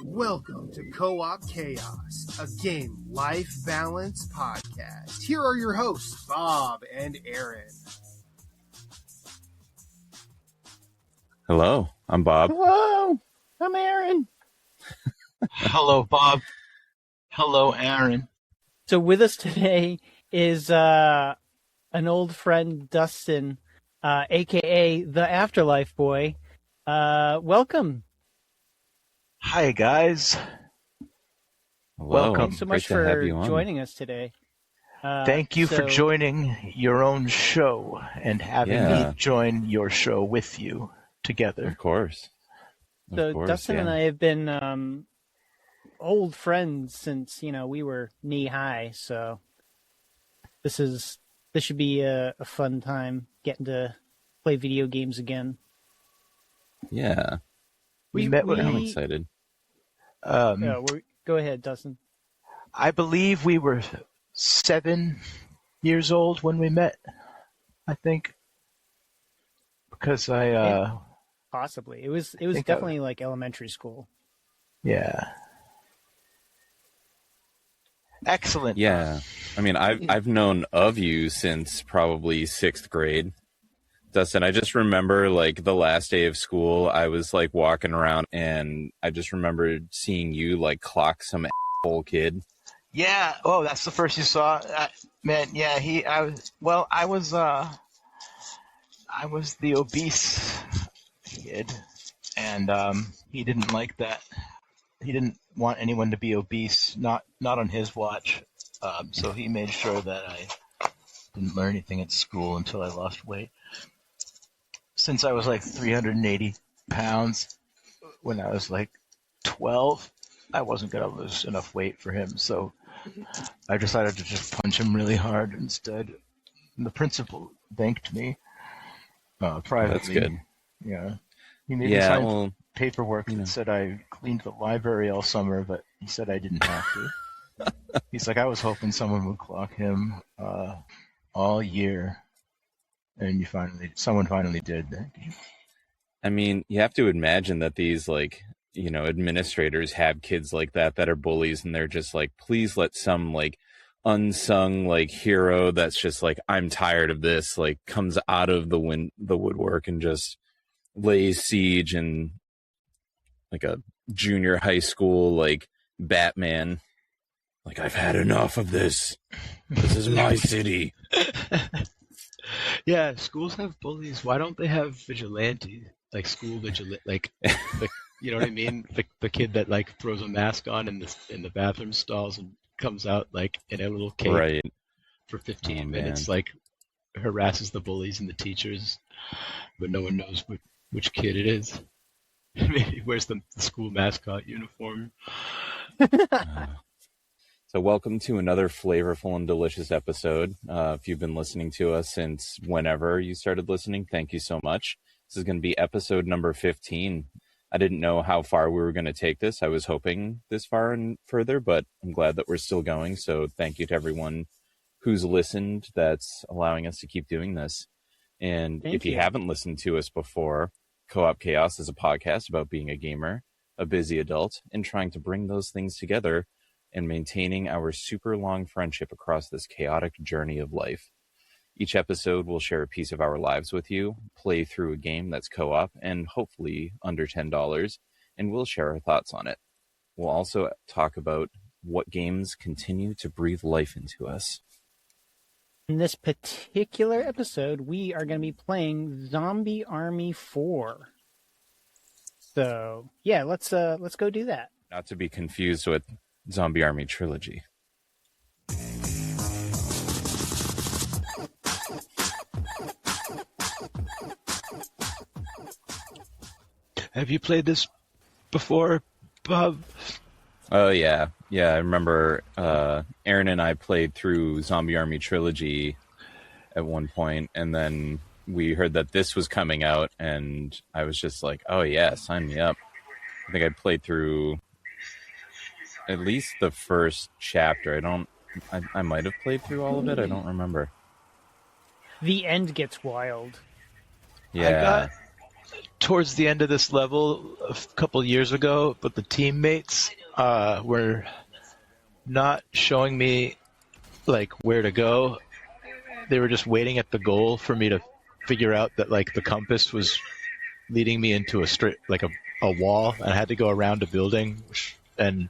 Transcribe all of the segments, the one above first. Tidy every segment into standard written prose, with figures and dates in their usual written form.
Welcome to Co-op Chaos, a game life balance podcast. Here are your hosts, Bob and Aaron. Hello, I'm Bob. Hello, I'm Aaron. Hello, Bob. Hello, Aaron. So with us today is an old friend, Dustin, AKA the Afterlife Boy. Welcome. Hi, guys. Hello. Welcome. Thanks so much Great to have for you on. joining us today. Thank you for joining your own show and having me join your show with you together. Of course. Dustin and I have been old friends since, we were knee-high, so this should be a fun time getting to play video games again. Yeah. I'm excited. Go ahead, Dustin. I believe we were 7 years old when we met, I think. Because possibly. It was definitely like elementary school. Yeah. Excellent. Yeah. I mean, I've known of you since probably 6th grade. Dustin, I just remember like the last day of school, I was like walking around and I just remembered seeing you like clock some asshole kid. Yeah. Oh, that's the first you saw, man. Yeah. I was the obese kid, and he didn't like that. He didn't want anyone to be obese, not on his watch. So he made sure that I didn't learn anything at school until I lost weight. Since I was like 380 pounds when I was like 12, I wasn't going to lose enough weight for him. So I decided to just punch him really hard instead. And the principal thanked me privately. That's good. Yeah. He made me sign paperwork that said I cleaned the library all summer, but he said I didn't have to. He's like, I was hoping someone would clock him all year. And someone finally did. I mean, you have to imagine that these like, administrators have kids like that are bullies, and they're just like, please let some like unsung like hero that's just like, I'm tired of this, like comes out of the woodwork and just lays siege and like a junior high school like Batman. Like, I've had enough of this. This is my city. Yeah, schools have bullies. Why don't they have vigilantes? Like school vigilante, like you know what I mean? The kid that like throws a mask on in the bathroom stalls and comes out like in a little cape for 15 minutes, like harasses the bullies and the teachers, but no one knows which kid it is. Maybe he wears the school mascot uniform. So welcome to another flavorful and delicious episode. If you've been listening to us since whenever you started listening, thank you so much. This is going to be episode number 15. I didn't know how far we were going to take this. I was hoping this far and further, but I'm glad that we're still going. So thank you to everyone who's listened that's allowing us to keep doing this. And if you haven't listened to us before, Co-op Chaos is a podcast about being a gamer, a busy adult, and trying to bring those things together and maintaining our super long friendship across this chaotic journey of life. Each episode will share a piece of our lives with you, play through a game that's co-op and hopefully under $10, and we'll share our thoughts on it. We'll also talk about what games continue to breathe life into us. In this particular episode, we are going to be playing Zombie Army 4. So, yeah, let's go do that. Not to be confused with Zombie Army Trilogy. Have you played this before, Bob? Oh, yeah. Yeah, I remember Aaron and I played through Zombie Army Trilogy at one point, and then we heard that this was coming out, and I was just like, oh, yeah, sign me up. I think I played through at least the first chapter. I might have played through all of it. I don't remember. The end gets wild. Yeah. towards the end of this level a couple years ago, but the teammates were not showing me like where to go. They were just waiting at the goal for me to figure out that like the compass was leading me into a straight like a wall, and I had to go around a building. And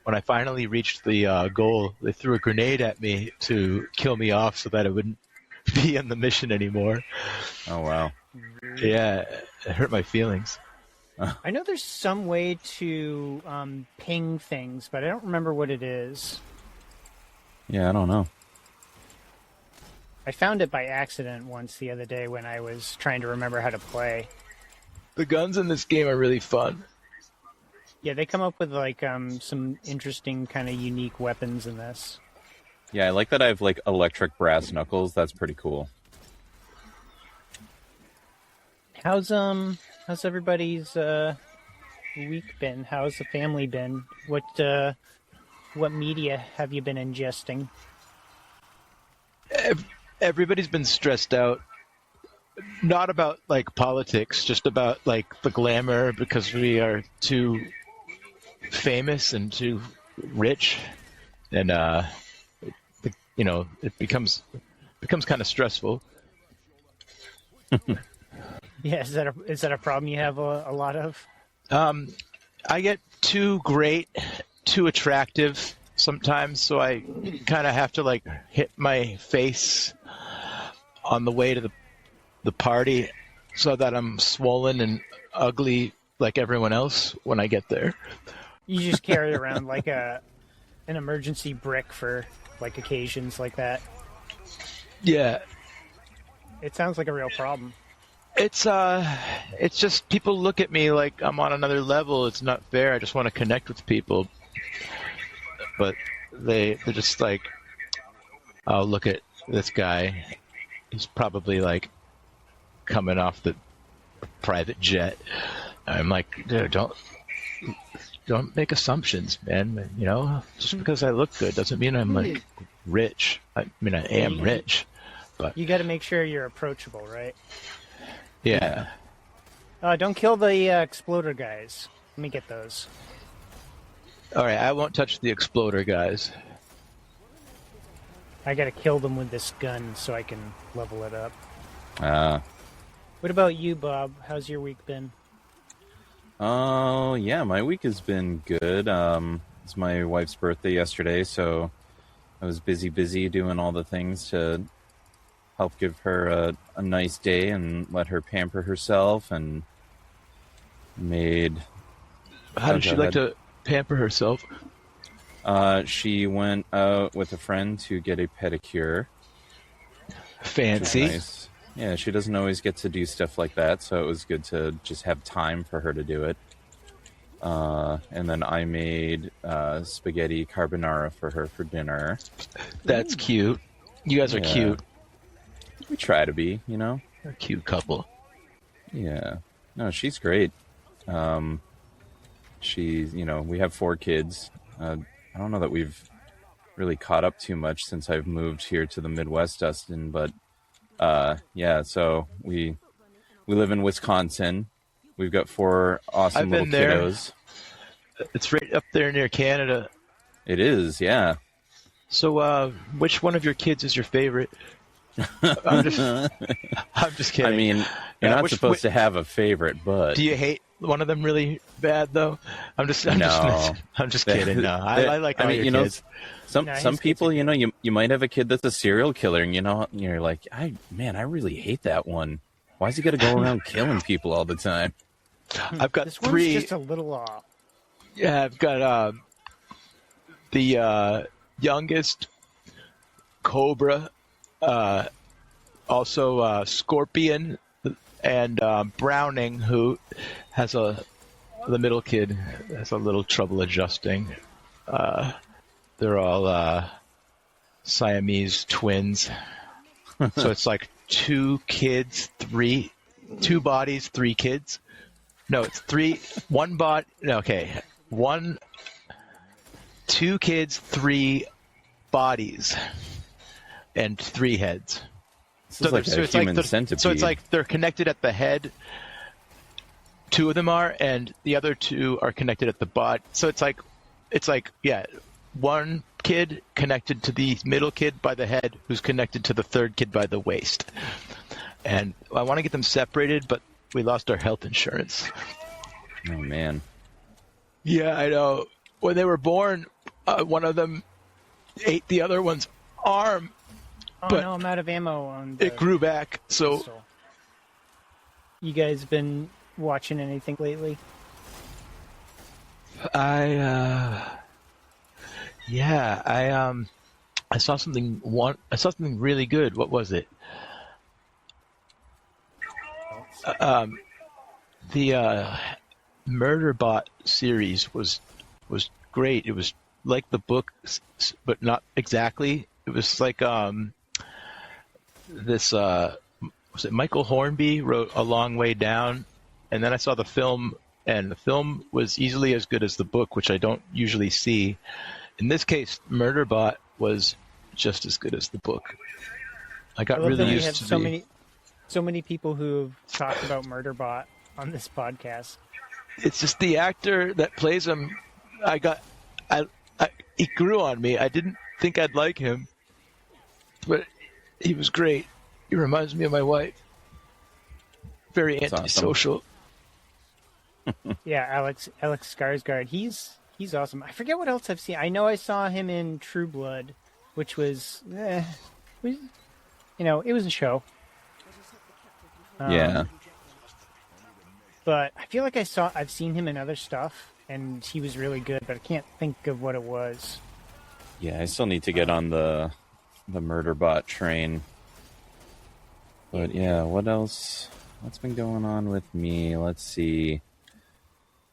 when I finally reached the goal, they threw a grenade at me to kill me off so that I wouldn't be in the mission anymore. Oh wow. Yeah, it hurt my feelings. I know there's some way to ping things, but I don't remember what it is. Yeah, I don't know. I found it by accident once the other day when I was trying to remember how to play. The guns in this game are really fun. Yeah, they come up with like some interesting kind of unique weapons in this. Yeah, I like that I have like electric brass knuckles. That's pretty cool. How's everybody's week been? How's the family been? What media have you been ingesting? Everybody's been stressed out. Not about like politics, just about like the glamour, because we are too famous and too rich, and it becomes kind of stressful. Yeah, is that a problem you have a lot of? I get too great, too attractive sometimes, so I kind of have to like hit my face on the way to the party so that I'm swollen and ugly like everyone else when I get there. You just carry around like an emergency brick for like occasions like that. Yeah. It sounds like a real problem. It's just people look at me like I'm on another level. It's not fair. I just want to connect with people. But they're just like, oh, look at this guy. He's probably like coming off the private jet. I'm like, dude, don't make assumptions, man. You know, just because I look good doesn't mean I'm like rich. I mean, I am rich, but you got to make sure you're approachable, right? Yeah. Don't kill the exploder guys. Let me get those. All right, I won't touch the exploder guys. I got to kill them with this gun so I can level it up. What about you, Bob? How's your week been? Oh, yeah, my week has been good. It's my wife's birthday yesterday, so I was busy doing all the things to help give her a nice day and let her pamper herself, and made... How did she like to pamper herself? She went out with a friend to get a pedicure. Fancy. Nice. Yeah, she doesn't always get to do stuff like that, so it was good to just have time for her to do it. And then I made spaghetti carbonara for her for dinner. That's cute. You guys are cute. We try to be, you know? You're a cute couple. Yeah. No, she's great. She's, we have 4 kids. I don't know that we've really caught up too much since I've moved here to the Midwest, Dustin, but yeah, so we live in Wisconsin. We've got 4 awesome little kiddos. It's right up there near Canada. It is, yeah. So, which one of your kids is your favorite? I'm just kidding. I mean, you're not supposed to have a favorite, but do you hate one of them really bad though? I'm just kidding. No, I like all your kids. Some people, you might have a kid that's a serial killer, and you're like, I really hate that one. Why is he got to go around killing people all the time? I've got this 3. One's just a little off. Yeah, I've got the youngest, Cobra, also Scorpion, and Browning, who has the middle kid has a little trouble adjusting. They're all Siamese twins, so it's like 2 kids, 2 bodies, 3 kids. No, it's 1 body. Okay, 2 kids, 3 bodies, and 3 heads. So it's like a human centipede. So it's like they're connected at the head, two of them are, and the other two are connected at the bot. So it's like, one kid connected to the middle kid by the head, who's connected to the third kid by the waist. And I want to get them separated, but we lost our health insurance. Oh, man. Yeah, I know. When they were born, one of them ate the other one's arm. Oh, but no, I'm out of ammo on it grew back, so... pistol. You guys been watching anything lately? I saw something really good. What was it? The Murderbot series was great. It was like the book, but not exactly. It was like this. Was it Michael Hornby wrote A Long Way Down, and then I saw the film, and the film was easily as good as the book, which I don't usually see. In this case, Murderbot was just as good as the book. I got really used to so many people who have talked about Murderbot on this podcast. It's just the actor that plays him. He grew on me. I didn't think I'd like him, but he was great. He reminds me of my wife. Very antisocial. Awesome. Yeah, Alex Skarsgård. He's awesome. I forget what else I've seen. I know I saw him in True Blood, which was, it was a show. Yeah. But I feel like I've seen him in other stuff, and he was really good, but I can't think of what it was. Yeah, I still need to get on the Murderbot train. But yeah, what else? What's been going on with me? Let's see.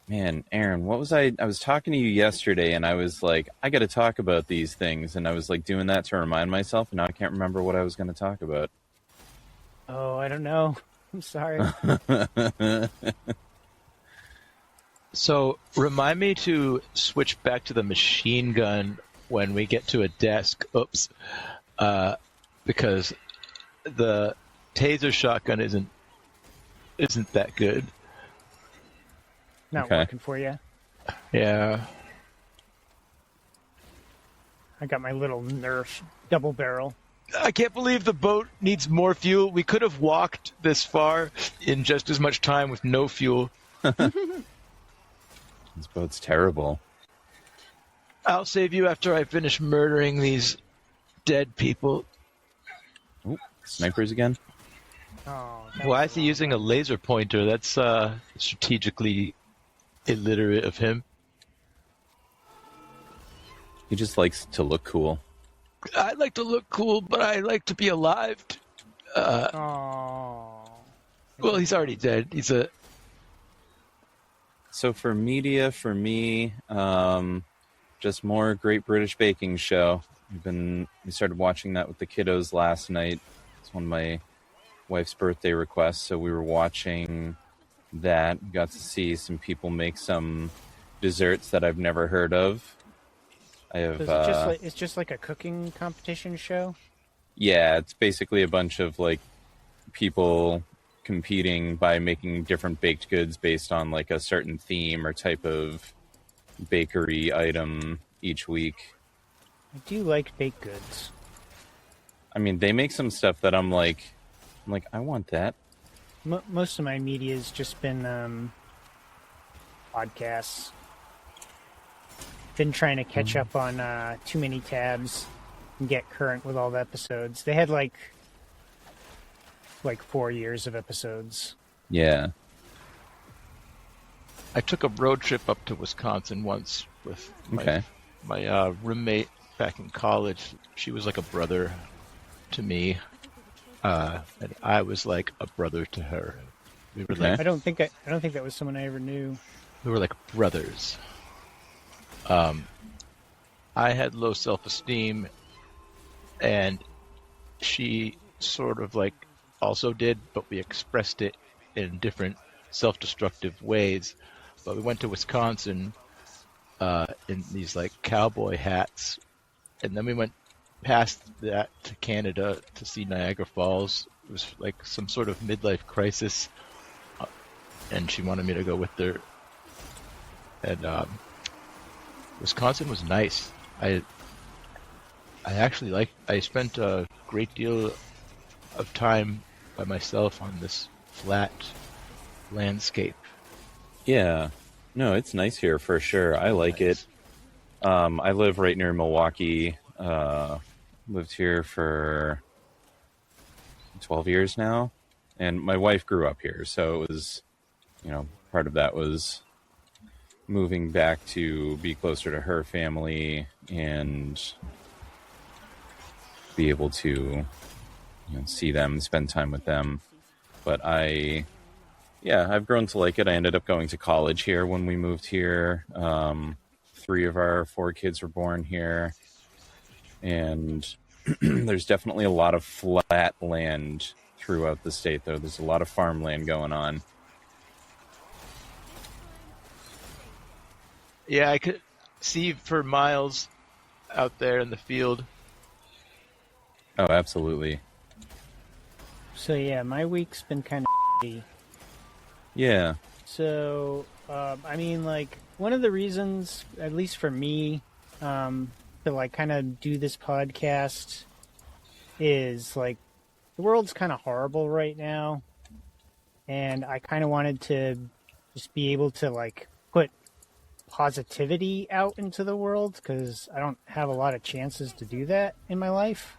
Man, Aaron, what was I was talking to you yesterday, and I was like, I got to talk about these things, and I was like doing that to remind myself, and now I can't remember what I was going to talk about. Oh, I don't know. I'm sorry. So remind me to switch back to the machine gun when we get to a desk. Oops. Because the taser shotgun isn't that good. Not working for you? Yeah. I got my little Nerf double barrel. I can't believe the boat needs more fuel. We could have walked this far in just as much time with no fuel. This boat's terrible. I'll save you after I finish murdering these dead people. Ooh, snipers again? Oh, why is he using a laser pointer? That's strategically illiterate of him. He just likes to look cool. I like to look cool, but I like to be alive. Well, he's already dead. So for media, for me, just more Great British Baking Show. We started watching that with the kiddos last night. It's one of my wife's birthday requests, so we were watching that. We got to see some people make some desserts that I've never heard of. It's just like a cooking competition show? Yeah, it's basically a bunch of like people competing by making different baked goods based on like a certain theme or type of bakery item each week. I do like baked goods. I mean, they make some stuff that I'm like, I want that. Most of my media has just been podcasts. Been trying to catch up on too many tabs and get current with all the episodes. They had like 4 years of episodes. Yeah. I took a road trip up to Wisconsin once with my roommate back in college. She was like a brother to me, and I was like a brother to her. We were like, I don't think that was someone I ever knew. We were like brothers. I had low self-esteem, and she sort of like also did, but we expressed it in different self-destructive ways. But we went to Wisconsin in these like cowboy hats, and then we went past that to Canada to see Niagara Falls. It was like some sort of midlife crisis, and she wanted me to go with her. And Wisconsin was nice. I spent a great deal of time by myself on this flat landscape. Yeah. No, it's nice here for sure. I like it. I live right near Milwaukee. Lived here for 12 years now. And my wife grew up here. So it was, part of that was moving back to be closer to her family and be able to see them, spend time with them. But I've grown to like it. I ended up going to college here when we moved here. 3 of our 4 kids were born here. And there's definitely a lot of flat land throughout the state, though. There's a lot of farmland going on. Yeah, I could see for miles out there in the field. Oh, absolutely. So yeah, my week's been kind of Yeah. So, one of the reasons, at least for me, to kind of do this podcast is the world's kind of horrible right now, and I kind of wanted to just be able to put positivity out into the world, because I don't have a lot of chances to do that in my life.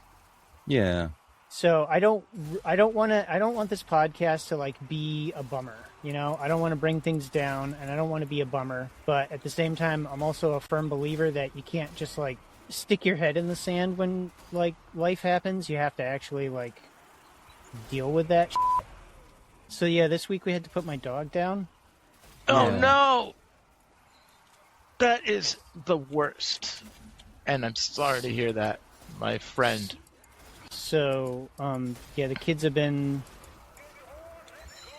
Yeah. So I don't want this podcast to be a bummer, I don't want to bring things down, and I don't want to be a bummer, but at the same time, I'm also a firm believer that you can't just stick your head in the sand when life happens. You have to actually deal with that shit. So yeah, this week we had to put my dog down. Oh no! That is the worst. And I'm sorry to hear that, my friend. So, the kids have been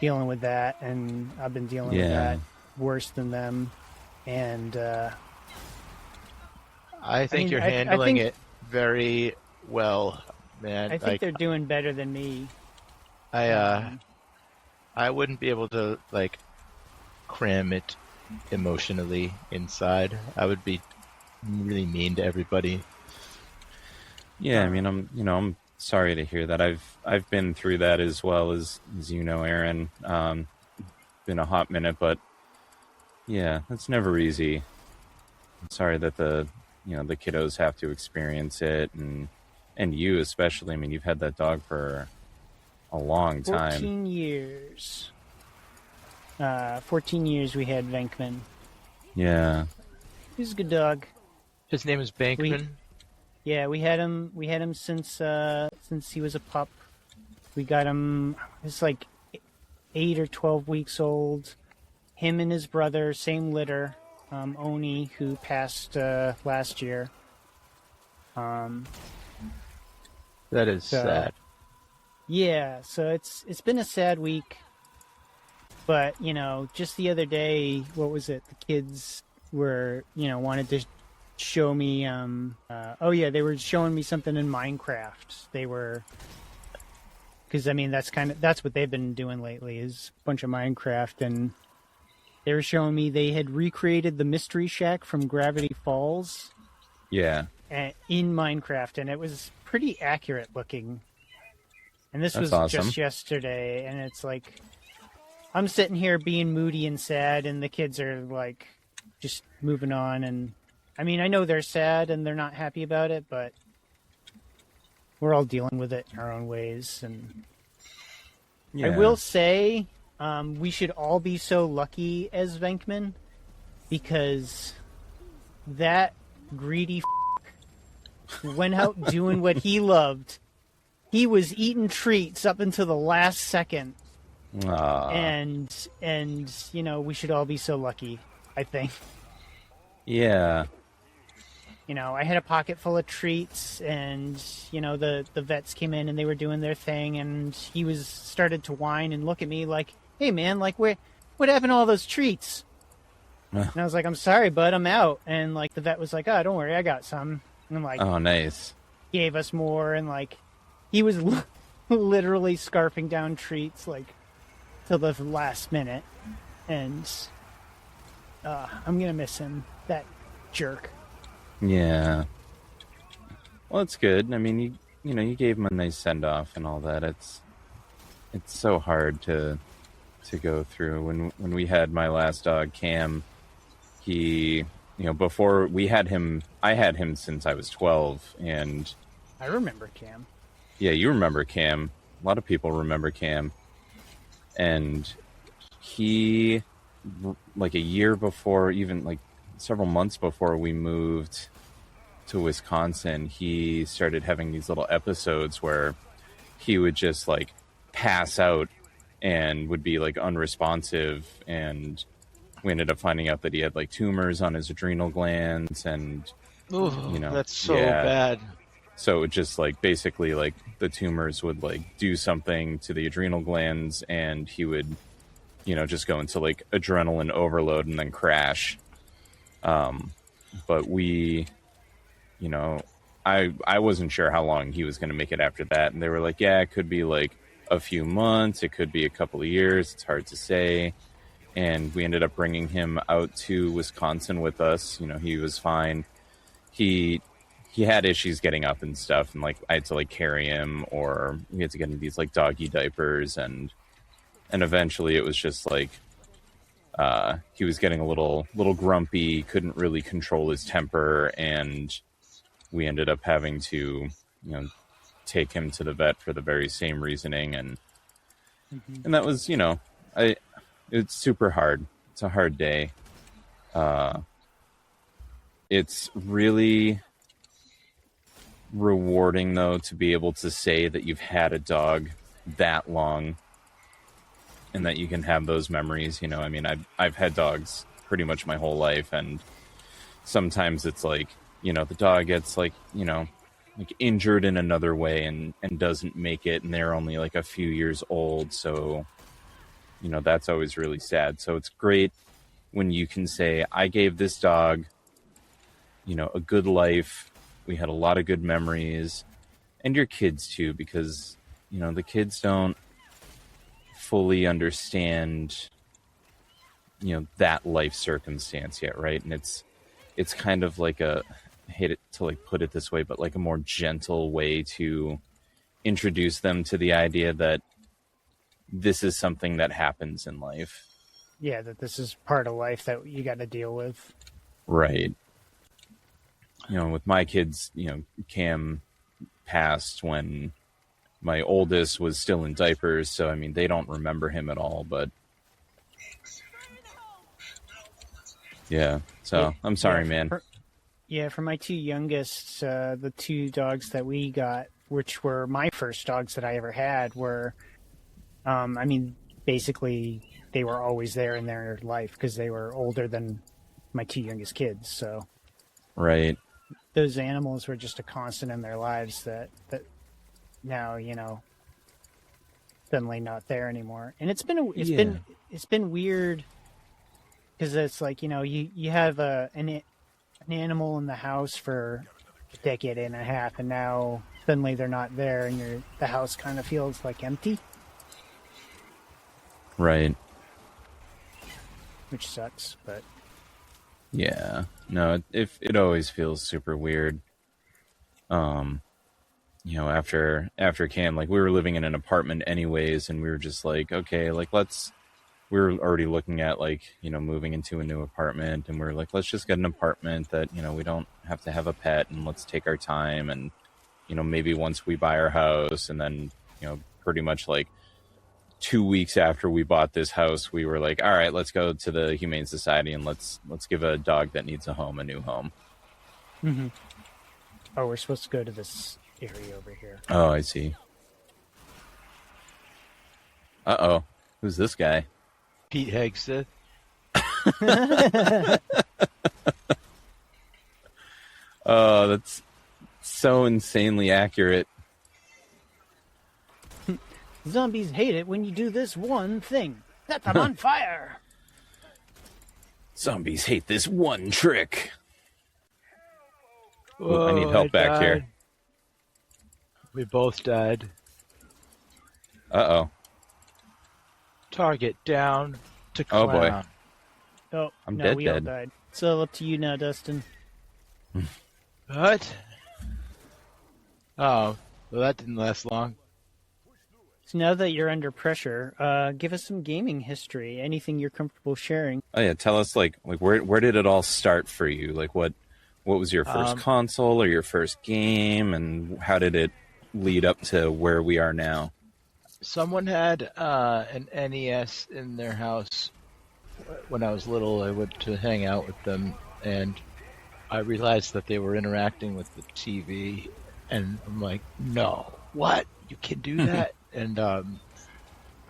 dealing with that, and I've been dealing with that worse than them. And I think you're handling it very well, man. I think they're doing better than me. I wouldn't be able to cram it emotionally inside. I would be really mean to everybody. Yeah, I'm sorry to hear that. I've been through that as well as Aaron. Been a hot minute, but yeah, it's never easy. I'm sorry that the kiddos have to experience it, and you especially. You've had that dog for a long time. 14 years. 14 years we had Venkman. Yeah. He's a good dog. His name is Bankman. We had him since he was a pup. We got him. He's 8 or 12 weeks old. Him and his brother, same litter. Oni, who passed last year. That is sad. Yeah, so it's been a sad week. But just the other day, what was it? The kids were wanted to show me they were showing me something in Minecraft. They were, because that's what they've been doing lately, is a bunch of Minecraft, and they were showing me they had recreated the Mystery Shack from Gravity Falls in Minecraft, and it was pretty accurate looking. And this was awesome. Just yesterday, and it's I'm sitting here being moody and sad, and the kids are just moving on. And I know they're sad and they're not happy about it, but we're all dealing with it in our own ways. And I will say, we should all be so lucky as Venkman, because that greedy went out doing what he loved. He was eating treats up until the last second. And we should all be so lucky, I think. Yeah. I had a pocket full of treats, and the vets came in and they were doing their thing, and he started to whine and look at me like, "Hey man, what happened to all those treats?" And I was like, "I'm sorry, bud, I'm out." And the vet was like, "Oh, don't worry, I got some." And I'm like, "Oh, nice." Gave us more, and he was literally scarfing down treats till the last minute. and I'm gonna miss him. That jerk. Yeah. Well, it's good. I mean, you gave him a nice send off and all that. It's so hard to go through. When we had my last dog, Cam, he, before we had him, I had him since I was 12, and I remember Cam. Yeah, you remember Cam. A lot of people remember Cam. And he, like a year before, even like several months before we moved to Wisconsin, he started having these little episodes where he would just like pass out and would be like unresponsive, and we ended up finding out that he had like tumors on his adrenal glands, and that's so bad. So it would just like basically like the tumors would like do something to the adrenal glands, and he would just go into like adrenaline overload and then crash. But we, I wasn't sure how long he was going to make it after that, and they were like, yeah, it could be like a few months, it could be a couple of years, it's hard to say. And we ended up bringing him out to Wisconsin with us. He was fine. He had issues getting up and stuff, and like I had to like carry him, or we had to get him these like doggy diapers, and eventually it was just like he was getting a little grumpy, couldn't really control his temper, and we ended up having to take him to the vet for the very same reasoning, and that was it's super hard. It's a hard day. It's really rewarding though to be able to say that you've had a dog that long and that you can have those memories. I mean, I've had dogs pretty much my whole life, and sometimes it's like the dog gets like like injured in another way and doesn't make it, and they're only like a few years old, so that's always really sad. So it's great when you can say, I gave this dog a good life. We had a lot of good memories, and your kids too, because the kids don't fully understand that life circumstance yet, right? And it's kind of like I hate it to like put it this way, but like a more gentle way to introduce them to the idea that this is something that happens in life. Yeah, that this is part of life that you got to deal with. Right. With my kids, Cam passed when my oldest was still in diapers, so I mean, they don't remember him at all, but yeah, so I'm sorry, man. For my two youngest, the two dogs that we got, which were my first dogs that I ever had, were, basically they were always there in their life because they were older than my two youngest kids. So, right. Those animals were just a constant in their lives that now, suddenly not there anymore. And it's been weird because it's like, you have an animal in the house for a decade and a half, and now suddenly they're not there, and the house kind of feels like empty. Right. Which sucks, but yeah, no, it always feels super weird. After Cam, like we were living in an apartment anyways, and we were just like, okay, like we were already looking at like, moving into a new apartment, and we were like, let's just get an apartment that, we don't have to have a pet, and let's take our time, and, maybe once we buy our house, and then, pretty much like 2 weeks after we bought this house, we were like, all right, let's go to the Humane Society and let's give a dog that needs a home a new home. Mm-hmm. Oh, we're supposed to go to this area over here. Oh, I see. Uh-oh. Who's this guy? Pete Hegseth. Oh, that's so insanely accurate. Zombies hate it when you do this one thing. Set them on fire. Zombies hate this one trick. Whoa, I need help back here. We both died. Uh-oh. Target down. to clown. Oh boy. Oh, I'm no, dead. we all died. So up to you now, Dustin. What? Oh, well, that didn't last long. So now that you're under pressure, give us some gaming history. Anything you're comfortable sharing. Oh yeah, tell us like where did it all start for you? Like what was your first console or your first game, and how did it lead up to where we are now? Someone had an NES in their house when I was little. I went to hang out with them, and I realized that they were interacting with the TV, and I'm like, no, what? You can do that? And I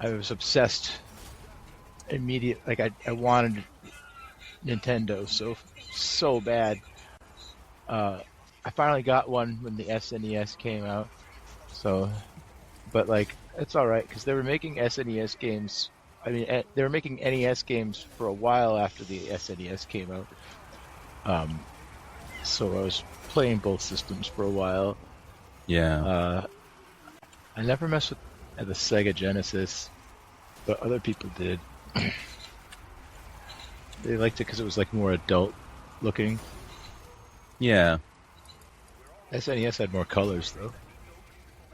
was obsessed immediately. Like I wanted Nintendo so bad. I finally got one when the SNES came out. So, but like it's all right because they were making SNES games. I mean, they were making NES games for a while after the SNES came out. So I was playing both systems for a while. Yeah. I never messed with the Sega Genesis, but other people did. They liked it because it was like more adult looking. Yeah. SNES had more colors though.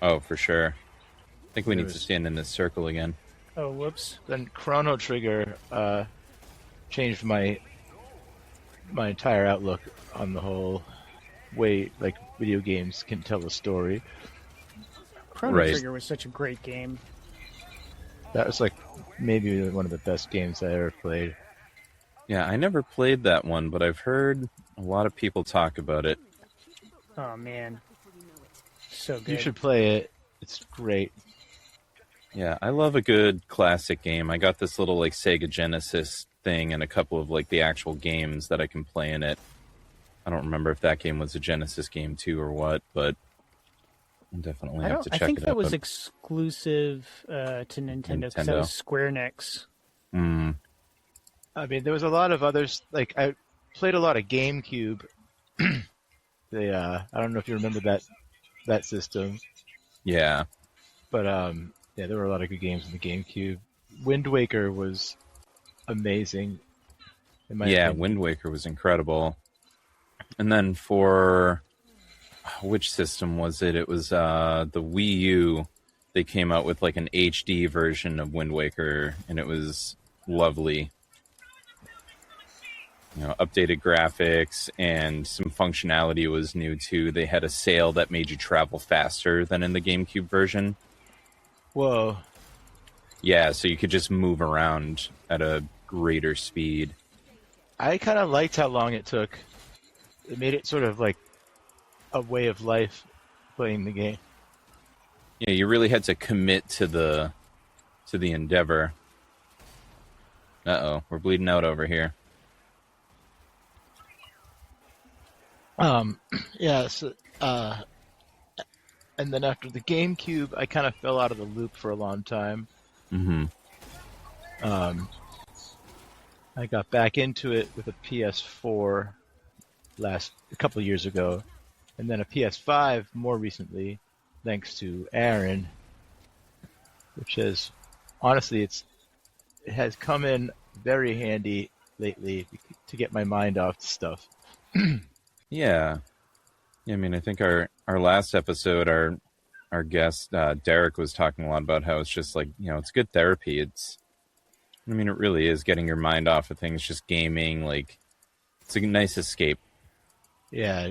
Oh, for sure. I think we need to stand in this circle again. Oh, whoops. Then Chrono Trigger changed my entire outlook on the whole way like video games can tell a story. Chrono Trigger was such a great game. That was like maybe one of the best games I ever played. Yeah, I never played that one, but I've heard a lot of people talk about it. Oh man, so good. You should play it. It's great. Yeah, I love a good classic game. I got this little like Sega Genesis thing and a couple of like the actual games that I can play in it. I don't remember if that game was a Genesis game too or what, but I'll definitely have to check it out. I think that was exclusive to Nintendo because that was Square Enix. Mm. I mean, there was a lot of others. Like I played a lot of GameCube. I don't know if you remember that system. Yeah. But yeah, there were a lot of good games in the GameCube. Wind Waker was amazing. Yeah, Wind Waker was incredible. And then for which system was it? It was the Wii U. They came out with like an HD version of Wind Waker, and it was lovely. You know, updated graphics and some functionality was new too. They had a sail that made you travel faster than in the GameCube version. Whoa. Yeah, so you could just move around at a greater speed. I kind of liked how long it took. It made it sort of like a way of life playing the game. Yeah, you really had to commit to the endeavor. Uh-oh, we're bleeding out over here. Yeah, so, and then after the GameCube, I kind of fell out of the loop for a long time. Mm-hmm. I got back into it with a PS4 a couple of years ago, and then a PS5 more recently, thanks to Aaron, which has, honestly, it has come in very handy lately to get my mind off stuff. Yeah. I mean, I think our last episode, our guest, Derek, was talking a lot about how it's just like, you know, it's good therapy. It really is getting your mind off of things, just gaming. Like, it's a nice escape. Yeah,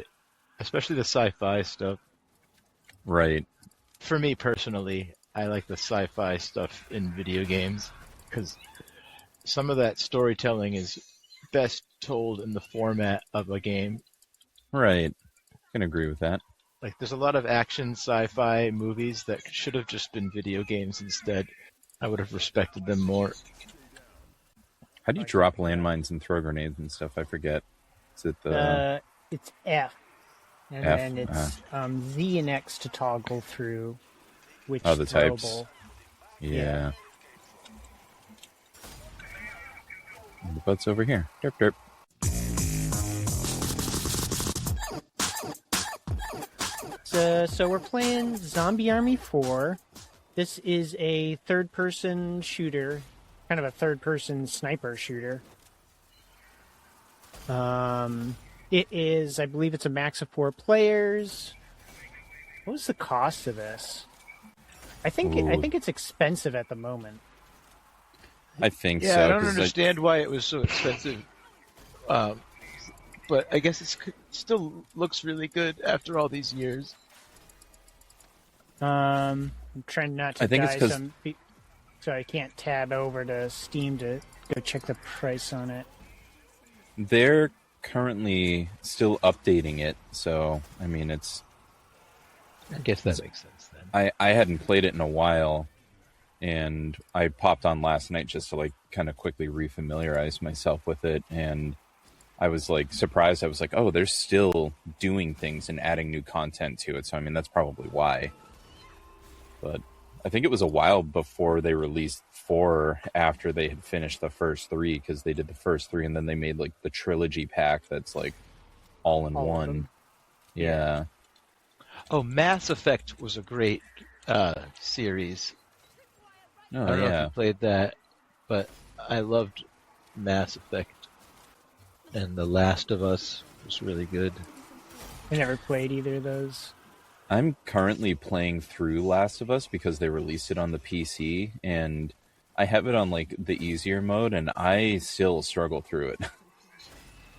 especially the sci-fi stuff. Right. For me personally, I like the sci-fi stuff in video games because some of that storytelling is best told in the format of a game. Right. I can agree with that. Like, there's a lot of action sci-fi movies that should have just been video games instead. I would have respected them more. How do you drop landmines and throw grenades and stuff? I forget. Is it the... It's F. And F? then it's Z and X to toggle through which the throwable. types. Yeah. The boat's over here. Derp, derp. So we're playing Zombie Army 4. This is a third-person shooter. kind of a third-person sniper shooter. It is, I believe it's a max of 4 players. What was the cost of this? I think it's expensive at the moment. I think yeah, so. I don't understand why it was so expensive. But I guess it still looks really good after all these years. I'm trying not to die some, so I can't tab over to Steam to go check the price on it. They're currently still updating it, so I mean it's. I guess that makes sense then. I hadn't played it in a while, and I popped on last night just to like kind of quickly refamiliarize myself with it, and I was like surprised. I was like, oh, they're still doing things and adding new content to it. So I mean that's probably why. But I think it was a while before they released 4 after they had finished the first 3, because they did the first 3 and then they made like the trilogy pack that's like all in one. Yeah. Oh, Mass Effect was a great series. Oh, I don't know if you played that, but I loved Mass Effect. And The Last of Us was really good. I never played either of those. I'm currently playing through Last of Us because they released it on the PC, and I have it on like the easier mode, and I still struggle through it.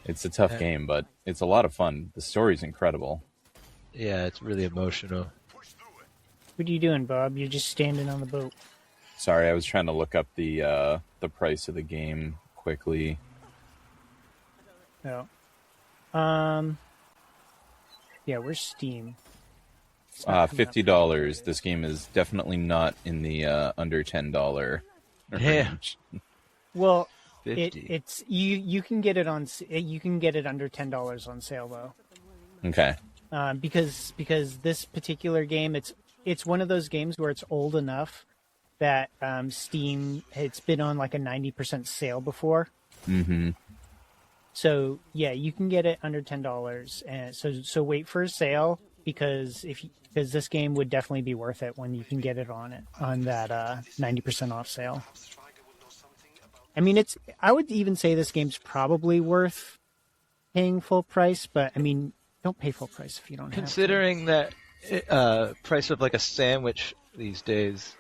It's a tough game, but it's a lot of fun. The story's incredible. Yeah, it's really emotional. What are you doing, Bob? You're just standing on the boat. Sorry, I was trying to look up the price of the game quickly. No. Yeah, where's Steam? $50. This game is definitely not in the under $10 range. Well, 50. it's you can get it on under $10 on sale though. Okay. Because this particular game, it's one of those games where it's old enough that Steam, it's been on like a 90% sale before. Mm-hmm. So yeah, you can get it under $10, and so wait for a sale because this game would definitely be worth it when you can get it on that 90% off sale. I mean, I would even say this game's probably worth paying full price, but I mean, don't pay full price if you don't have to. Considering that price of like a sandwich these days,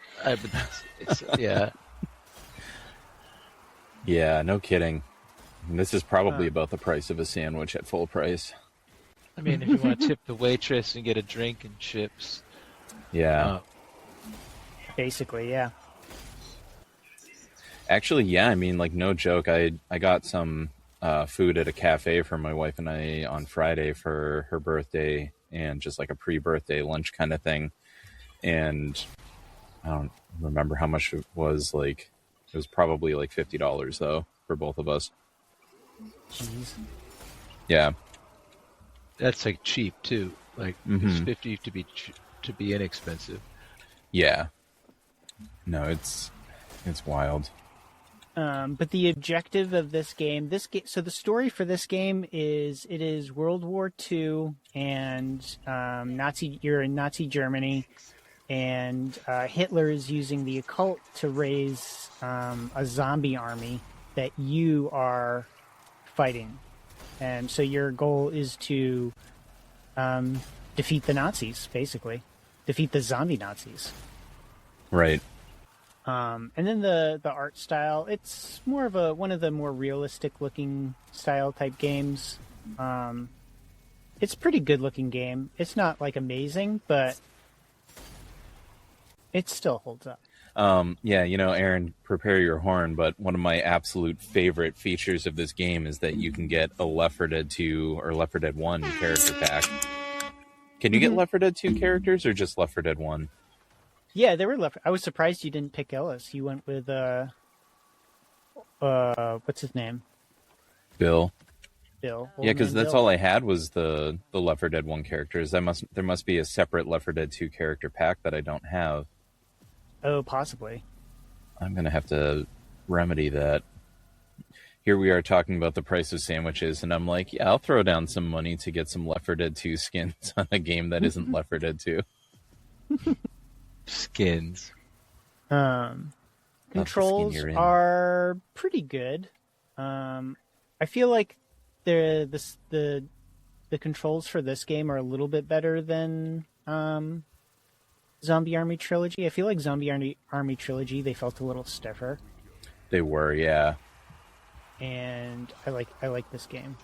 yeah. Yeah, no kidding. This is probably about the price of a sandwich at full price. I mean, if you want to tip the waitress and get a drink and chips. Yeah. Basically, yeah. Actually, yeah, I mean, like, no joke. I got some food at a cafe for my wife and I on Friday for her birthday, and just like a pre-birthday lunch kind of thing. And I don't remember how much it was. Like, it was probably like $50 though for both of us. Jeez. Yeah. That's like cheap too. Like it's $50 to be inexpensive. Yeah. No, it's wild. But the objective of this game, so the story for this game is it is World War II and you're in Nazi Germany, and Hitler is using the occult to raise a zombie army that you are fighting. And so your goal is to defeat the Nazis, basically. Defeat the zombie Nazis. Right. And then the art style, it's more of one of the more realistic looking style type games. It's a pretty good looking game. It's not like amazing, but it still holds up. Yeah, Aaron, prepare your horn, but one of my absolute favorite features of this game is that you can get a Left 4 Dead 2 or Left 4 Dead 1 character pack. Can you get Left 4 Dead 2 characters or just Left 4 Dead 1? Yeah, they were I was surprised you didn't pick Ellis. You went with what's his name? Bill. Bill. Yeah, because that's all I had was the Left 4 Dead 1 characters. There must be a separate Left 4 Dead 2 character pack that I don't have. Oh, possibly. I'm going to have to remedy that. Here we are talking about the price of sandwiches, and I'm like, yeah, I'll throw down some money to get some Left 4 Dead 2 skins on a game that isn't Left 4 Dead 2. Skins. But controls are pretty good. I feel like the controls for this game are a little bit better than Zombie Army Trilogy. I feel like Zombie Army Trilogy, they felt a little stiffer. They were, yeah. And I like this game.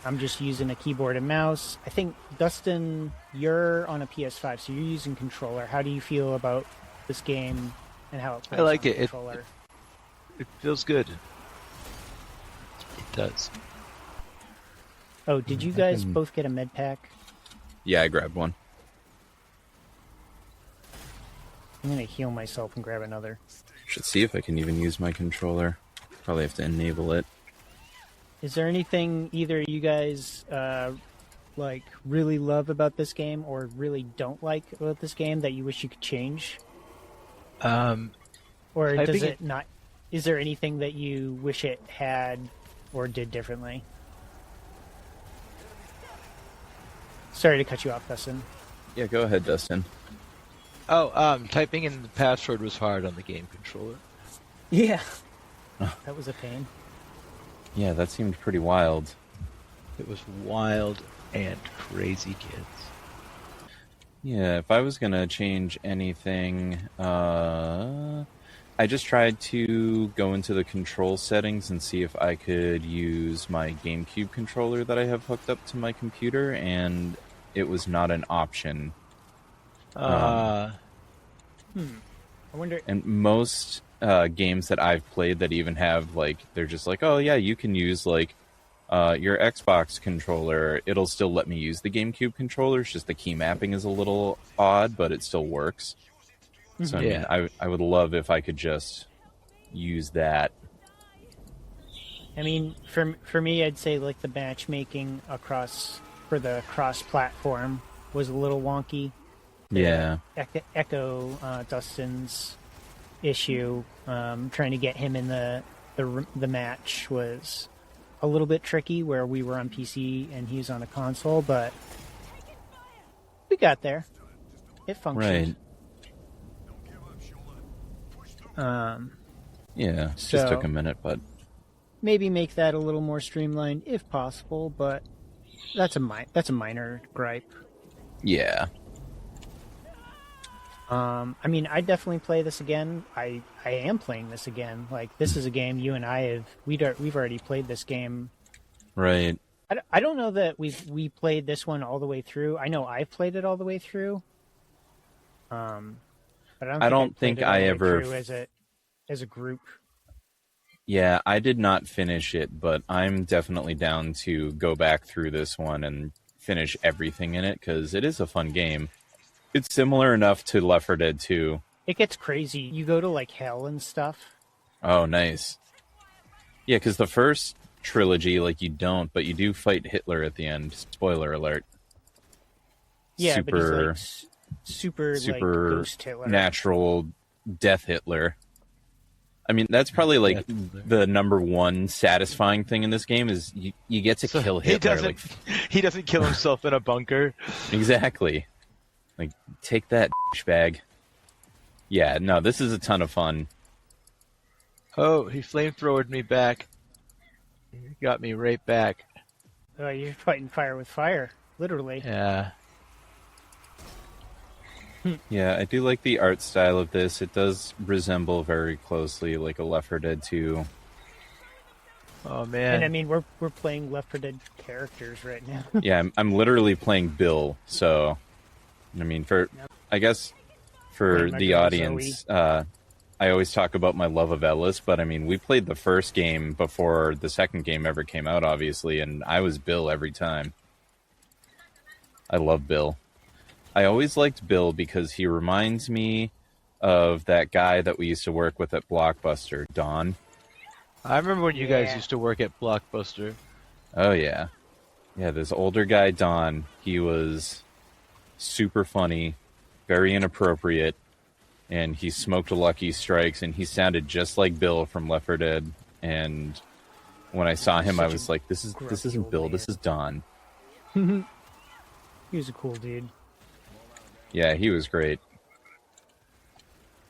I'm just using a keyboard and mouse. I think, Dustin, you're on a PS5, so you're using controller. How do you feel about this game and how it plays? I like on it. Controller? It feels good. It does. Oh, did you guys both get a med pack? Yeah, I grabbed one. I'm going to heal myself and grab another. Should see if I can even use my controller. Probably have to enable it. Is there anything either you guys really love about this game or really don't like about this game that you wish you could change? Or does it not? Is there anything that you wish it had or did differently? Sorry to cut you off, Dustin. Yeah, go ahead, Dustin. Oh, typing in the password was hard on the game controller. Yeah. That was a pain. Yeah, that seemed pretty wild. It was wild and crazy, kids. Yeah, if I was going to change anything, I just tried to go into the control settings and see if I could use my GameCube controller that I have hooked up to my computer, and it was not an option. I wonder. And most games that I've played that even have, they're just like, oh yeah, you can use your Xbox controller. It'll still let me use the GameCube controller. It's just the key mapping is a little odd, but it still works. So I would love if I could just use that. I mean, for me, I'd say the matchmaking for the cross-platform was a little wonky. Yeah. Echo Dustin's issue. Trying to get him in the match was a little bit tricky, where we were on PC and he was on a console, but we got there. It functioned. Right. Yeah, just took a minute, but maybe make that a little more streamlined if possible. But that's a minor gripe. Yeah. I mean, I definitely play this again. I am playing this again. This is a game you and I we've already played this game. Right. I don't know that we played this one all the way through. I know I've played it all the way through. But I don't think I ever as a group. Yeah, I did not finish it, but I'm definitely down to go back through this one and finish everything in it, because it is a fun game. It's similar enough to Left 4 Dead 2. It gets crazy. You go to hell and stuff. Oh, nice. Yeah, because the first trilogy, you don't, but you do fight Hitler at the end. Spoiler alert. Yeah, but he's super ghost Hitler. Natural death Hitler. I mean, that's probably the number one satisfying thing in this game is you get to kill Hitler. He doesn't kill himself in a bunker. Exactly. Take that bag. Yeah, no, this is a ton of fun. Oh, he flamethrowered me back. He got me right back. Oh, you're fighting fire with fire, literally. Yeah. Yeah, I do like the art style of this. It does resemble very closely a Left 4 Dead 2. Oh man! And I mean, we're playing Left 4 Dead characters right now. Yeah, I'm literally playing Bill. So, I mean, I guess for the audience, I always talk about my love of Ellis, but I mean, we played the first game before the second game ever came out, obviously, and I was Bill every time. I love Bill. I always liked Bill because he reminds me of that guy that we used to work with at Blockbuster, Don. I remember when you guys used to work at Blockbuster. Oh, yeah. Yeah, this older guy, Don, he was super funny, very inappropriate, and he smoked Lucky Strikes, and he sounded just like Bill from Left 4 Dead. And when I saw him, I was like, this isn't Bill, this is Don. He was a cool dude. Yeah, he was great.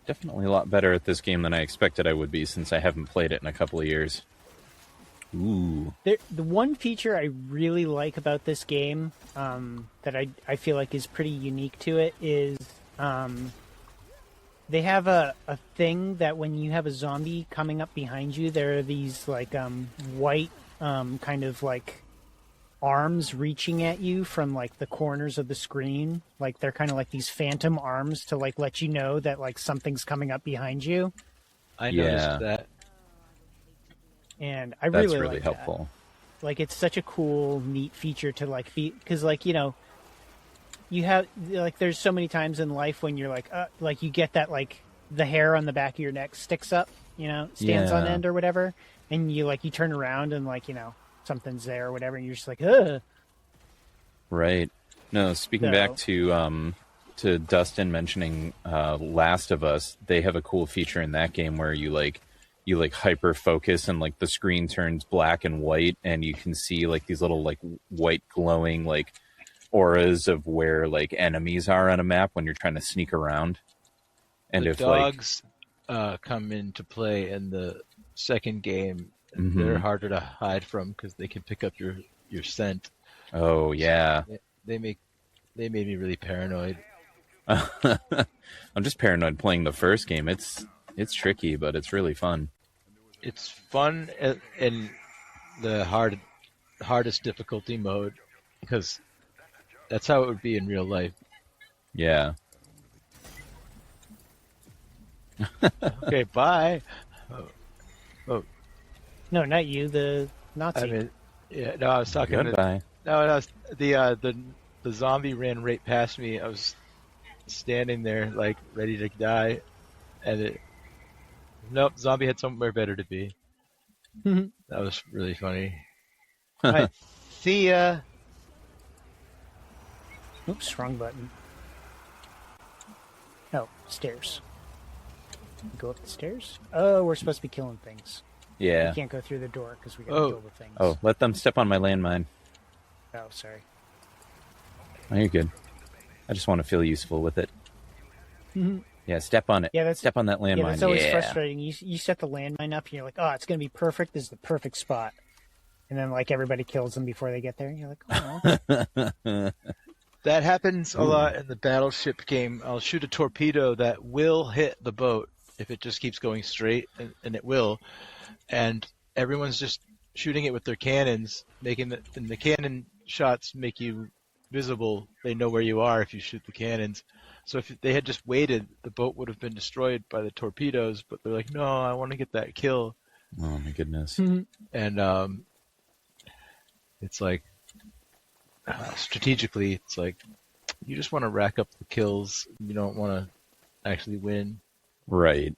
Definitely a lot better at this game than I expected I would be, since I haven't played it in a couple of years. Ooh. The one feature I really like about this game, that I feel like is pretty unique to it, is they have a thing that when you have a zombie coming up behind you, there are these like white kind of like arms reaching at you from like the corners of the screen. Like they're kind of like these phantom arms to like let you know that like something's coming up behind you. I noticed that. And I That's really really like helpful. That. Like it's such a cool, neat feature to like be, because like, you know, you have like there's so many times in life when you're like you get that like the hair on the back of your neck sticks up, you know, stands on end or whatever, and you turn around and like, you know, something's there or whatever, and you're just like, ugh. Right. No, speaking back to Dustin mentioning Last of Us, they have a cool feature in that game where you hyper focus and like the screen turns black and white, and you can see like these little like white glowing like auras of where like enemies are on a map when you're trying to sneak around. And the if dogs come into play in the second game, they're harder to hide from because they can pick up your scent. Oh yeah. They made me really paranoid. I'm just paranoid playing the first game. It's tricky, but it's really fun. It's fun in the hardest difficulty mode, because that's how it would be in real life. Yeah. Okay, bye. Oh. No, not you, the Nazi. I mean, yeah. No, I was talking. Goodbye. The zombie ran right past me. I was standing there like ready to die, and nope, zombie had somewhere better to be. That was really funny. All right, see ya. Oops, wrong button. Oh, stairs. Go up the stairs? Oh, we're supposed to be killing things. Yeah. We can't go through the door because we gotta kill the things. Oh, let them step on my landmine. Oh, sorry. Oh, you're good. I just want to feel useful with it. Yeah, step on it. Yeah, step on that landmine. Yeah, that's always frustrating. You set the landmine up, and you're like, oh, it's going to be perfect. This is the perfect spot. And then, like, everybody kills them before they get there. And you're like, oh. That happens a lot in the battleship game. I'll shoot a torpedo that will hit the boat if it just keeps going straight, and it will. And everyone's just shooting it with their cannons, and the cannon shots make you visible. They know where you are if you shoot the cannons. So if they had just waited, the boat would have been destroyed by the torpedoes. But they're like, no, I want to get that kill. Oh my goodness. And it's like, strategically, it's like you just want to rack up the kills. You don't want to actually win. Right.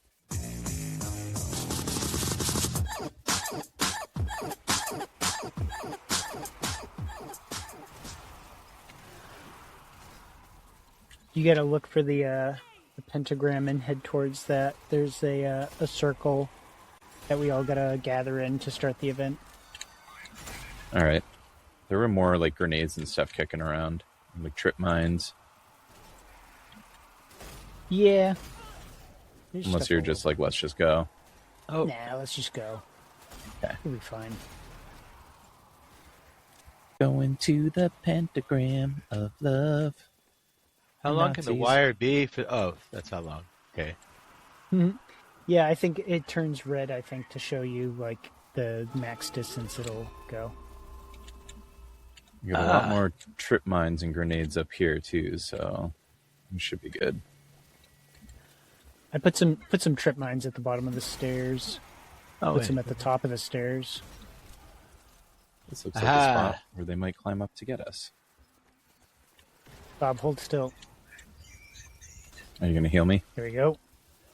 You got to look for the pentagram and head towards that. There's a circle that we all got to gather in to start the event. All right. There were more like grenades and stuff kicking around, like trip mines. Yeah. Unless you're just like, let's just go. Oh. Nah, let's just go. Okay. We'll be fine. Going to the pentagram of love. How long can the wire be? Oh, that's how long. Okay. Yeah, I think it turns red, I think, to show you like the max distance it'll go. You got a lot more trip mines and grenades up here too, so it should be good. I put some trip mines at the bottom of the stairs. Put some at the top of the stairs. This looks like a spot where they might climb up to get us. Bob, hold still. Are you going to heal me? There we go.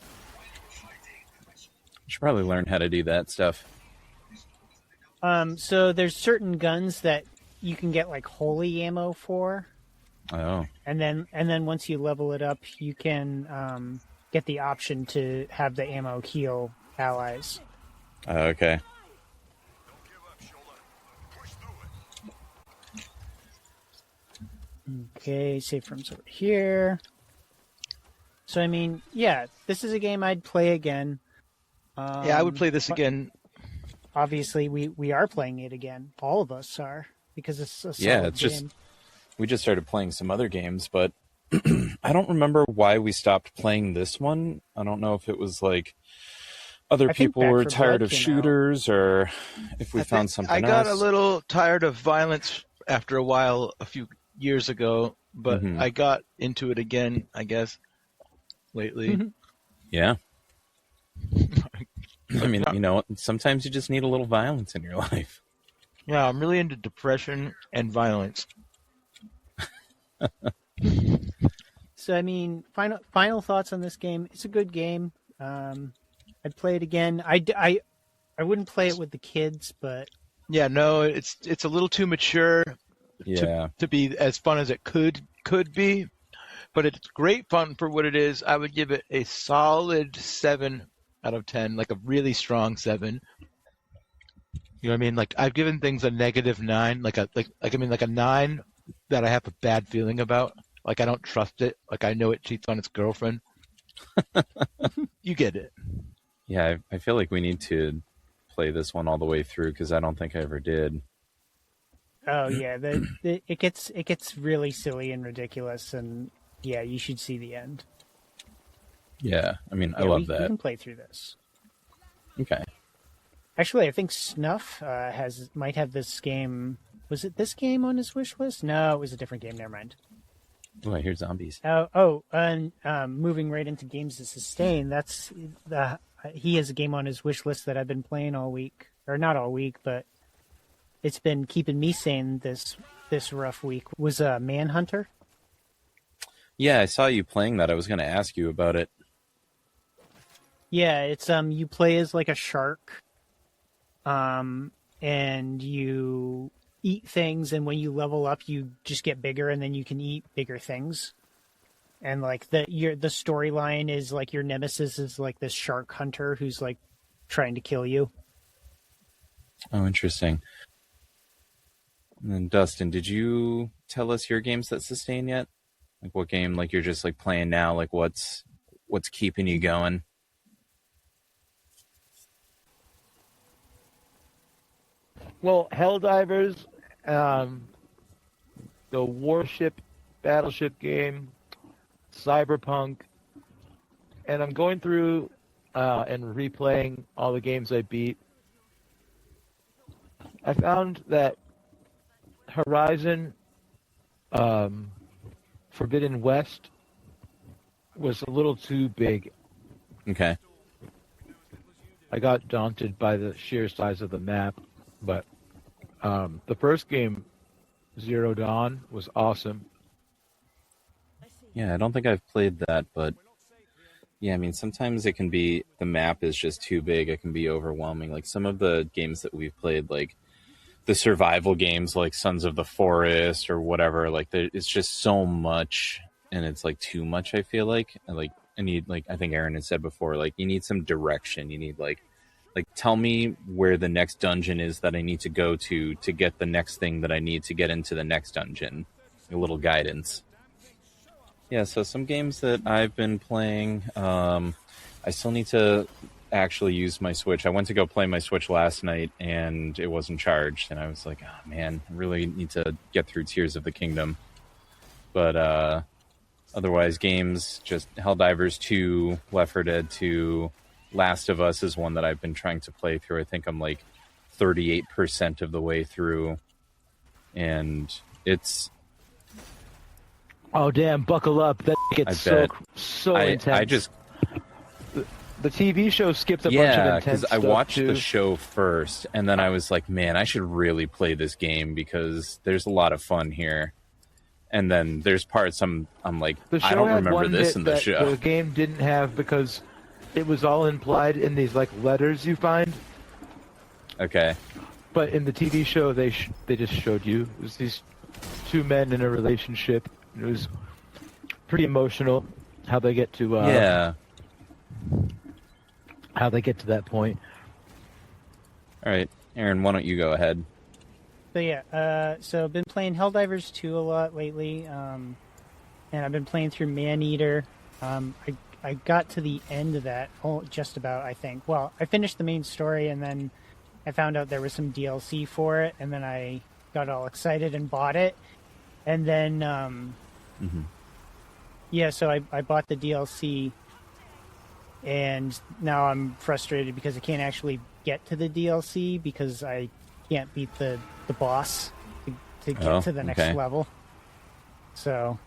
I should probably learn how to do that stuff. So there's certain guns that you can get like holy ammo for. Oh. And then once you level it up, you can get the option to have the ammo heal allies. Okay. Okay, safe room's over here. So, I mean, yeah, this is a game I'd play again. Yeah, I would play this again. Obviously, we are playing it again. All of us are, because it's a solid it's game. just we just started playing some other games, but I don't remember why we stopped playing this one. I don't know if it was like other people were tired of shooters or if we found something else. I got a little tired of violence after a while a few years ago, but I got into it again, I guess, lately. Yeah. I mean, sometimes you just need a little violence in your life. Yeah, I'm really into depression and violence. So, I mean, final thoughts on this game. It's a good game. I'd play it again. I wouldn't play it with the kids, but yeah, no, it's a little too mature to be as fun as it could be, but it's great fun for what it is. I would give it a solid 7 out of 10, like a really strong 7. You know what I mean? Like I've given things a -9, like a 9 that I have a bad feeling about. Like I don't trust it. Like I know it cheats on its girlfriend. You get it. Yeah, I feel like we need to play this one all the way through because I don't think I ever did. Oh yeah, it gets really silly and ridiculous, and yeah, you should see the end. Yeah, I mean, I love that. We can play through this. Okay. Actually, I think Snuff might have this game. Was it this game on his wish list? No, it was a different game. Never mind. Oh, I hear zombies. And moving right into games to sustain. He has a game on his wish list that I've been playing all week, or not all week, but it's been keeping me sane this rough week. Was Manhunter. Yeah, I saw you playing that. I was going to ask you about it. Yeah, it's you play as like a shark, and you eat things, and when you level up, you just get bigger, and then you can eat bigger things. And like the storyline is like your nemesis is like this shark hunter who's like trying to kill you. Oh, interesting. And then Dustin, did you tell us your games that sustain yet? Like what game like you're just like playing now? Like what's keeping you going? Well, Helldivers, the Warship Battleship game, Cyberpunk, and I'm going through and replaying all the games I beat. I found that Horizon Forbidden West was a little too big. Okay. I got daunted by the sheer size of the map, but the first game, Zero Dawn, was awesome. Yeah, I don't think I've played that, but yeah, I mean, sometimes it can be, the map is just too big. It can be overwhelming. Like some of the games that we've played, like the survival games, like Sons of the Forest or whatever, like it's just so much, and it's like too much, I feel like. And like, I need, like, I think Aaron had said before, like you need some direction. You need like tell me where the next dungeon is that I need to go to get the next thing that I need to get into the next dungeon. A little guidance. Yeah, so some games that I've been playing, I still need to actually use my Switch. I went to go play my Switch last night, and it wasn't charged, and I was like, oh man, I really need to get through Tears of the Kingdom. But otherwise, games, just Helldivers 2, Left 4 Dead 2, Last of Us is one that I've been trying to play through. I think I'm like 38% of the way through, and it's... Oh damn! Buckle up. That gets so intense. The TV show skipped a bunch of intense stuff. Yeah, because I watched the show first, and then I was like, man, I should really play this game because there's a lot of fun here. And then there's parts I'm like, I don't remember this in the show. The game didn't have because it was all implied in these like letters you find. Okay. But in the TV show, they just showed you it was these two men in a relationship. It was pretty emotional how they get to how they get to that point. All right, Aaron, why don't you go ahead? So yeah, so I've been playing Helldivers 2 a lot lately, and I've been playing through Maneater. I got to the end of that, just about, I think. Well, I finished the main story, and then I found out there was some DLC for it, and then I got all excited and bought it. And then, so I bought the DLC, and now I'm frustrated because I can't actually get to the DLC because I can't beat the boss to get to the next level. So...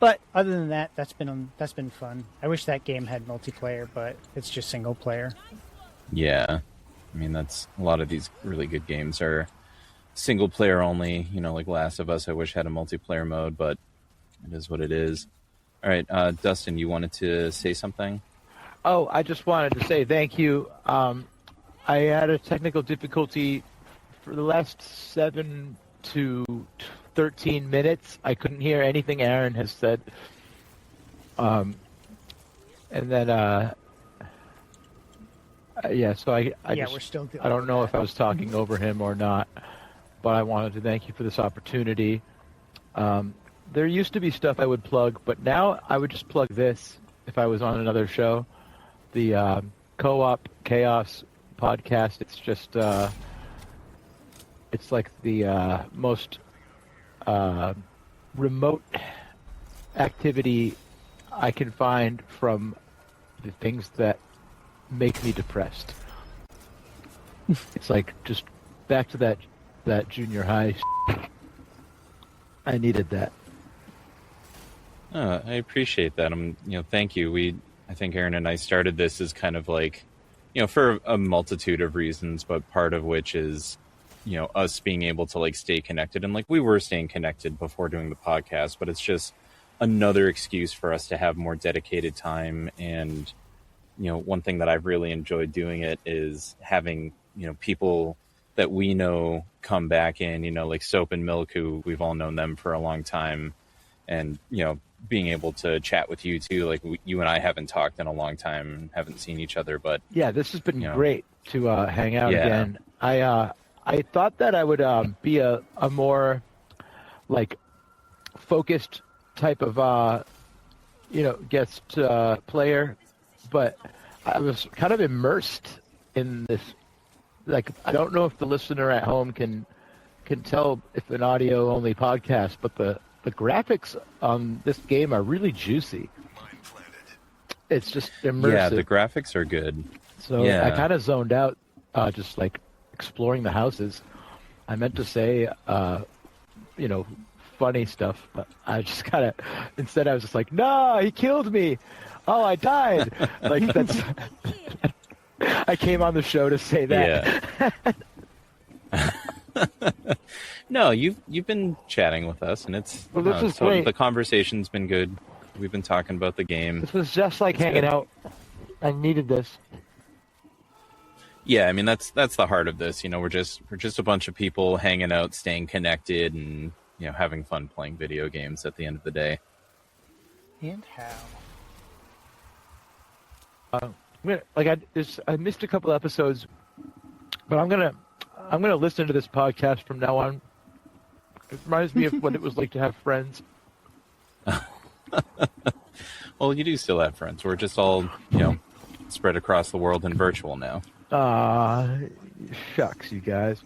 But other than that, that's been fun. I wish that game had multiplayer, but it's just single player. Yeah. I mean, that's a lot of these really good games are single player only, like Last of Us. I wish had a multiplayer mode, but it is what it is. All right, Dustin, you wanted to say something? Oh, I just wanted to say thank you. I had a technical difficulty for the last 7 to 13 minutes. I couldn't hear anything Aaron has said. And then, so I we're still doing I don't know if I was talking over him or not, but I wanted to thank you for this opportunity. There used to be stuff I would plug, but now I would just plug this if I was on another show. The Co-op Chaos podcast. It's just, it's like the most remote activity I can find from the things that make me depressed. It's like just back to that junior high. I needed that. I appreciate that. Thank you. I think Aaron and I started this as kind of like, for a multitude of reasons, but part of which is, us being able to like stay connected, and like we were staying connected before doing the podcast, but it's just another excuse for us to have more dedicated time. And, one thing that I've really enjoyed doing it is having, people that we know come back in, like Soap and Milk, who we've all known them for a long time. And, being able to chat with you too. Like you and I haven't talked in a long time, haven't seen each other, but yeah, this has been great to hang out again. I thought that I would be a more like focused type of guest player, but I was kind of immersed in this. Like, I don't know if the listener at home can tell if an audio only podcast, but the graphics on this game are really juicy. It's just immersive. Yeah, the graphics are good. So I kind of zoned out, just like exploring the houses. I meant to say, funny stuff, but I just kind of, instead I was just like, no, he killed me. Oh, I died. Like that's, I came on the show to say that. Yeah. No, you've been chatting with us, and it's this is great. The conversation's been good. We've been talking about the game. This was just like hanging out. I needed this. Yeah, I mean that's the heart of this. We're just a bunch of people hanging out, staying connected, and having fun playing video games at the end of the day. And how? I missed a couple episodes, but I'm gonna listen to this podcast from now on. It reminds me of what it was like to have friends. Well, you do still have friends. We're just all, spread across the world and virtual now. Shucks, you guys.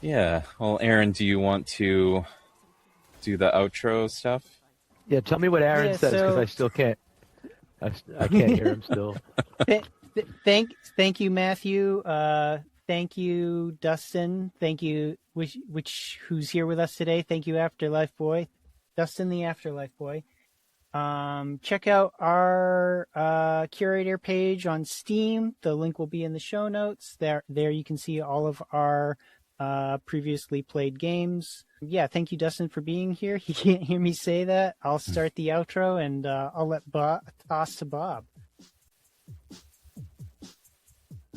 Yeah. Well, Aaron, do you want to do the outro stuff? Yeah, tell me what Aaron says, because I still can't. I can't hear him still. Thank you, Matthew. Thank you, Dustin. Thank you, who's here with us today. Thank you, Afterlife Boy, Dustin the Afterlife Boy. Check out our curator page on Steam. The link will be in the show notes. There you can see all of our previously played games. Yeah, thank you, Dustin, for being here. He can't hear me say that. I'll start the outro, and I'll let toss to Bob.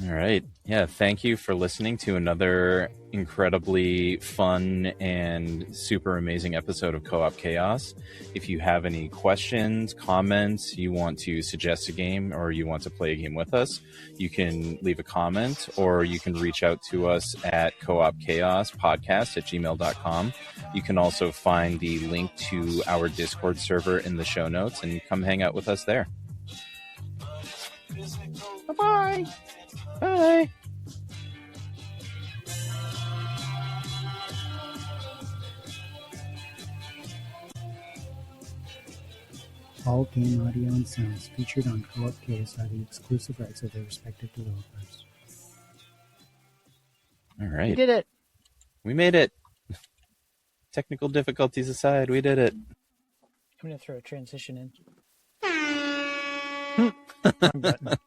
All right. Yeah, thank you for listening to another incredibly fun and super amazing episode of Co-op Chaos. If you have any questions, comments, you want to suggest a game, or you want to play a game with us, you can leave a comment, or you can reach out to us at coopchaospodcast@gmail.com. You can also find the link to our Discord server in the show notes and come hang out with us there. Bye-bye. Bye. All game audio and sounds featured on Co-op Chaos are the exclusive rights of their respective developers. All right. We did it. We made it. Technical difficulties aside, we did it. I'm going to throw a transition in. Wrong button.